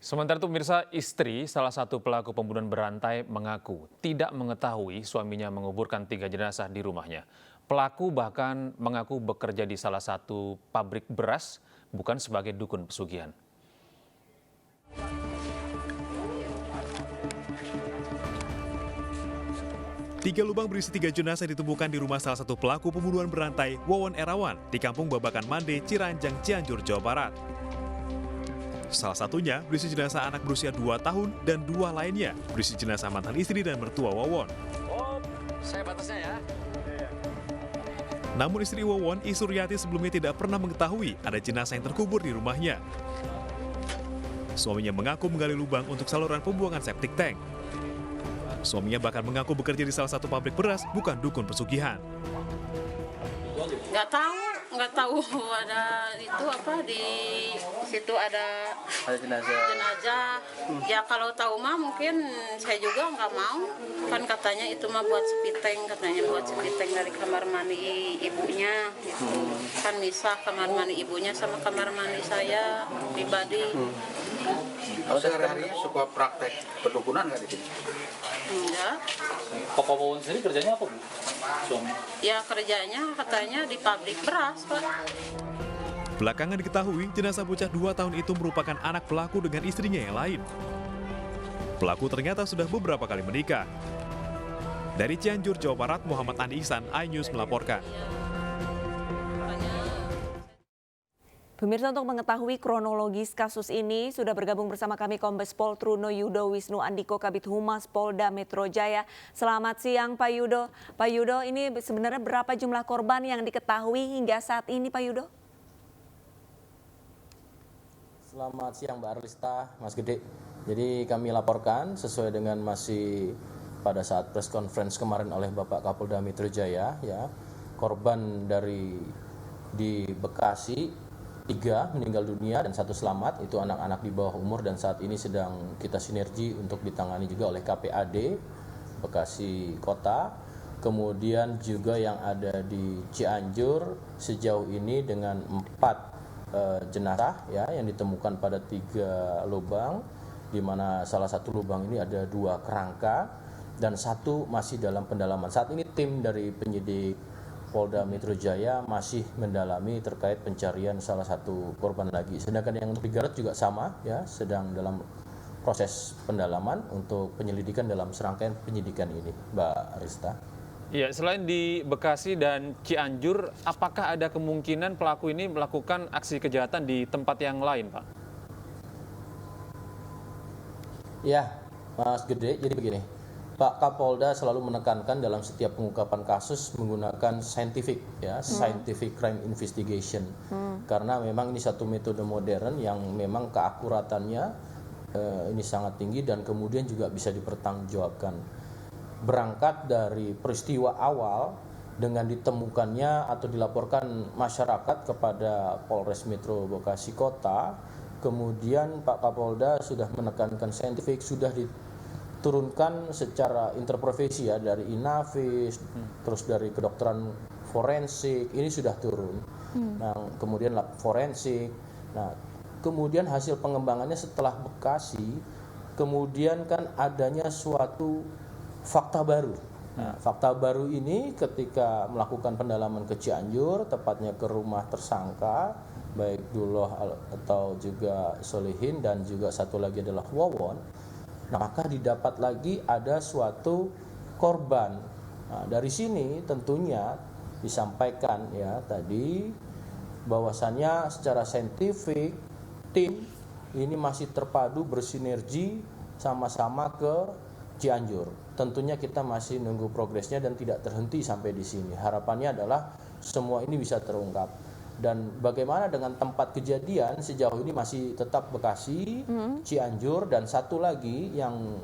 Sementara itu pemirsa, istri salah satu pelaku pembunuhan berantai mengaku tidak mengetahui suaminya menguburkan 3 jenazah di rumahnya. Pelaku bahkan mengaku bekerja di salah satu pabrik beras, bukan sebagai dukun pesugihan. Tiga lubang berisi 3 jenazah ditemukan di rumah salah satu pelaku pembunuhan berantai, Wawon Erawan, di Kampung Babakan Mande, Ciranjang, Cianjur, Jawa Barat. Salah satunya berisi jenazah anak berusia 2 tahun dan 2 lainnya berisi jenazah mantan istri dan mertua Wawon. Oh, saya batasnya ya. Namun istri Wawon, I Suryati, sebelumnya tidak pernah mengetahui ada jenazah yang terkubur di rumahnya. Suaminya mengaku menggali lubang untuk saluran pembuangan septic tank. Suaminya bahkan mengaku bekerja di salah satu pabrik beras, bukan dukun pesugihan. Nggak tahu ada itu apa di situ ada jenazah. Ya kalau tahu mah mungkin saya juga nggak mau. Kan katanya itu mah buat sepiteng, katanya buat sepiteng dari kamar mandi ibunya. Gitu. Kan misah kamar mandi ibunya sama kamar mandi saya pribadi. Kalau sehari-hari suka praktek perdukunan nggak di sini? Enggak. Papa Wawon sendiri kerjanya apa, Bu? Suami. Ya kerjanya katanya di pabrik beras, Pak. Belakangan diketahui jenazah bocah 2 tahun itu merupakan anak pelaku dengan istrinya yang lain. Pelaku ternyata sudah beberapa kali menikah. Dari Cianjur, Jawa Barat, Muhammad Andi Ihsan, iNews melaporkan. Pemirsa, untuk mengetahui kronologis kasus ini, sudah bergabung bersama kami Kombes Pol Truno Yudo Wisnu Andiko, Kabid Humas Polda Metro Jaya. Selamat siang Pak Yudo. Pak Yudo, ini sebenarnya berapa jumlah korban yang diketahui hingga saat ini Pak Yudo? Selamat siang Mbak Arlista, Mas Gede. Jadi kami laporkan sesuai dengan masih pada saat press conference kemarin oleh Bapak Kapolda Metro Jaya, ya, korban di Bekasi 3 meninggal dunia dan 1 selamat, itu anak-anak di bawah umur, dan saat ini sedang kita sinergi untuk ditangani juga oleh KPAD Bekasi Kota. Kemudian juga yang ada di Cianjur sejauh ini dengan 4 jenazah ya yang ditemukan pada 3 lubang, di mana salah satu lubang ini ada 2 kerangka dan 1 masih dalam pendalaman. Saat ini tim dari penyidik Polda Metro Jaya masih mendalami terkait pencarian salah satu korban lagi. Sedangkan yang di Garut juga sama, ya, sedang dalam proses pendalaman untuk penyelidikan dalam serangkaian penyidikan ini, Mbak Arista. Iya, selain di Bekasi dan Cianjur, apakah ada kemungkinan pelaku ini melakukan aksi kejahatan di tempat yang lain, Pak? Ya, Mas Gede, jadi begini. Pak Kapolda selalu menekankan dalam setiap pengungkapan kasus menggunakan scientific crime investigation, karena memang ini satu metode modern yang memang keakuratannya ini sangat tinggi dan kemudian juga bisa dipertanggungjawabkan. Berangkat dari peristiwa awal dengan ditemukannya atau dilaporkan masyarakat kepada Polres Metro Bekasi Kota, kemudian Pak Kapolda sudah menekankan scientific, sudah turunkan secara interprofesi ya, dari Inavis, terus dari kedokteran forensik, ini sudah turun. Nah, kemudian lab forensik. Nah, kemudian hasil pengembangannya setelah Bekasi, kemudian kan adanya suatu fakta baru. Nah, fakta baru ini ketika melakukan pendalaman ke Cianjur, tepatnya ke rumah tersangka, baik Duloh atau juga Solihin dan juga satu lagi adalah Wawon. Nah, maka didapat lagi ada suatu korban. Nah, dari sini tentunya disampaikan ya tadi bahwasannya secara saintifik tim ini masih terpadu bersinergi sama-sama ke Cianjur. Tentunya kita masih nunggu progresnya dan tidak terhenti sampai di sini. Harapannya adalah semua ini bisa terungkap. Dan bagaimana dengan tempat kejadian sejauh ini masih tetap Bekasi, Cianjur, dan satu lagi yang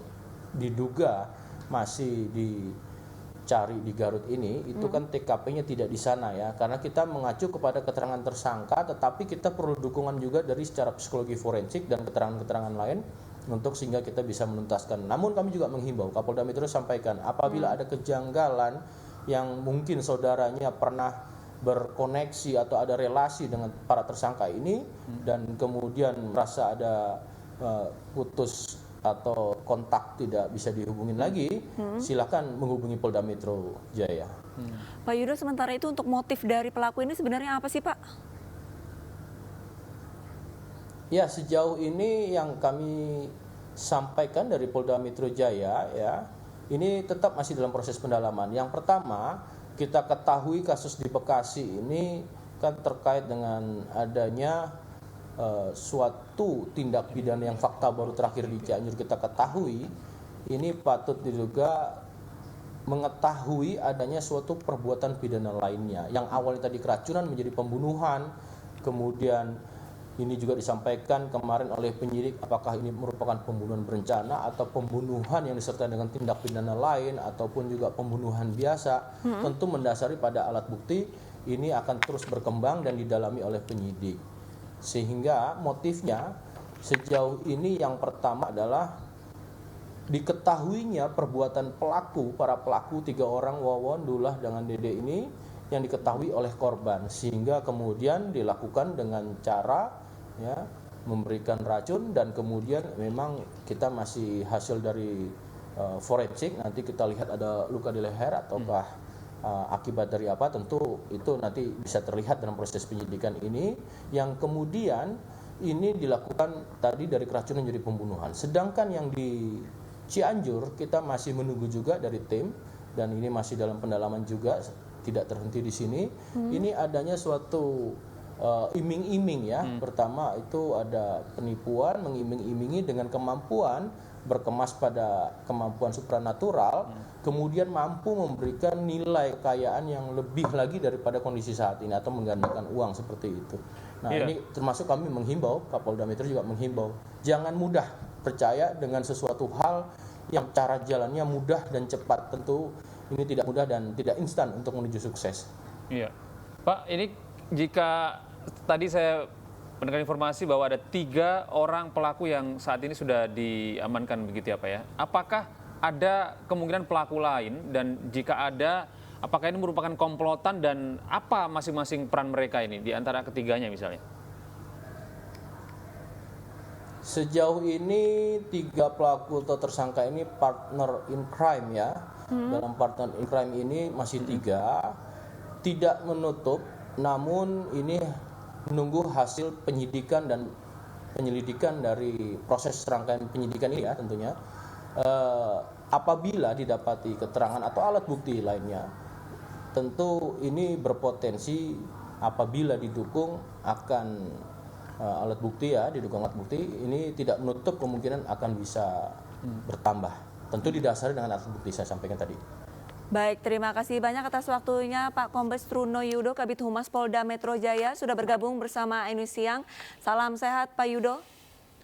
diduga masih dicari di Garut ini, itu kan TKP-nya tidak di sana ya, karena kita mengacu kepada keterangan tersangka, tetapi kita perlu dukungan juga dari secara psikologi forensik dan keterangan-keterangan lain untuk sehingga kita bisa menuntaskan. Namun kami juga menghimbau, Kapolda Metro sampaikan apabila ada kejanggalan yang mungkin saudaranya pernah berkoneksi atau ada relasi dengan para tersangka ini dan kemudian merasa ada putus atau kontak tidak bisa dihubungin lagi, silakan menghubungi Polda Metro Jaya. Pak Yudo, sementara itu untuk motif dari pelaku ini sebenarnya apa sih, Pak? Ya, sejauh ini yang kami sampaikan dari Polda Metro Jaya ya, ini tetap masih dalam proses pendalaman. Yang pertama, kita ketahui kasus di Bekasi ini kan terkait dengan adanya suatu tindak pidana yang fakta baru terakhir di Cianjur kita ketahui, ini patut diduga mengetahui adanya suatu perbuatan pidana lainnya yang awalnya tadi keracunan menjadi pembunuhan. Kemudian ini juga disampaikan kemarin oleh penyidik apakah ini merupakan pembunuhan berencana atau pembunuhan yang disertai dengan tindak pidana lain ataupun juga pembunuhan biasa. Tentu mendasari pada alat bukti ini akan terus berkembang dan didalami oleh penyidik. Sehingga motifnya sejauh ini yang pertama adalah diketahuinya perbuatan para pelaku 3 orang, Wawon, Dullah, dengan Dede ini yang diketahui oleh korban, sehingga kemudian dilakukan dengan cara ya memberikan racun, dan kemudian memang kita masih hasil dari forensik, nanti kita lihat ada luka di leher ataukah akibat dari apa, tentu itu nanti bisa terlihat dalam proses penyidikan ini, yang kemudian ini dilakukan tadi dari keracunan jadi pembunuhan. Sedangkan yang di Cianjur kita masih menunggu juga dari tim, dan ini masih dalam pendalaman juga, tidak terhenti di sini. Ini adanya suatu iming-iming ya. Pertama itu ada penipuan, mengiming-imingi dengan kemampuan berkemas pada kemampuan supranatural, kemudian mampu memberikan nilai kekayaan yang lebih lagi daripada kondisi saat ini atau menggandakan uang seperti itu. Nah, ini termasuk kami menghimbau, Kapolda Metro juga menghimbau, jangan mudah percaya dengan sesuatu hal yang cara jalannya mudah dan cepat. Tentu ini tidak mudah dan tidak instan untuk menuju sukses. Iya, Pak, ini jika tadi saya mendengar informasi bahwa ada 3 orang pelaku yang saat ini sudah diamankan begitu ya Pak ya. Apakah ada kemungkinan pelaku lain, dan jika ada, apakah ini merupakan komplotan dan apa masing-masing peran mereka ini di antara ketiganya misalnya? Sejauh ini 3 pelaku atau tersangka ini partner in crime ya. Dalam partner in crime ini masih 3, tidak menutup, namun ini menunggu hasil penyidikan dan penyelidikan dari proses rangkaian penyidikan ini ya tentunya. Apabila didapati keterangan atau alat bukti lainnya, tentu ini berpotensi apabila didukung akan alat bukti ya, didukung alat bukti, ini tidak menutup kemungkinan akan bisa bertambah. Tentu didasari dengan alat bukti saya sampaikan tadi. Baik, terima kasih banyak atas waktunya Pak Kombes Truno Yudo, Kabid Humas Polda Metro Jaya, sudah bergabung bersama Indonesia Siang. Salam sehat Pak Yudo.